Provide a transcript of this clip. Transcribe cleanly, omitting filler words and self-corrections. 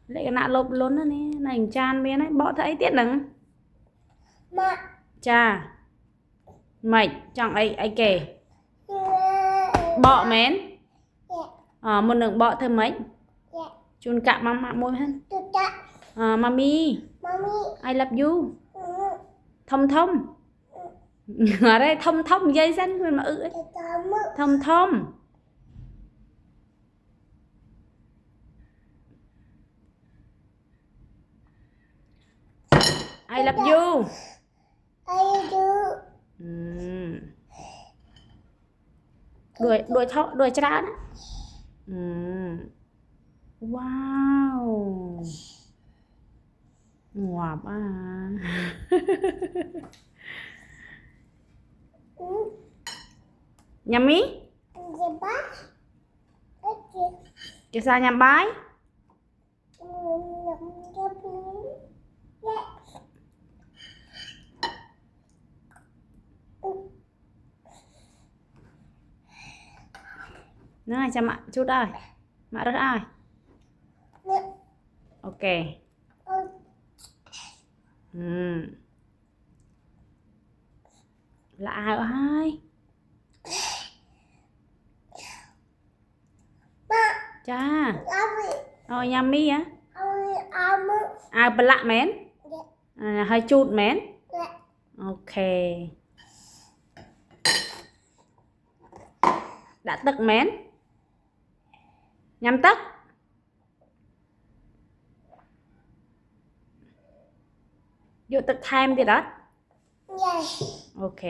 lại cái nạ lộp lớn nữa nè này chan bên ấy bỏ thấy tiết nắng cha mày chẳng ai kể bọ mến một đường bọ thêm mấy chun cạ mama môi hen mami I love you thông thông ở đây thông thông dây xanh mà thông thông I love you đuổi chả đó wow ngọt à yummy cái sao nhắm bái này cho mẹ chút ơi mẹ rất ai ok là ai ở hai cha yummy á ai bật lạ mến hơi chút mến ok đã tức mến nhắm tức vô tức thêm thì đó ok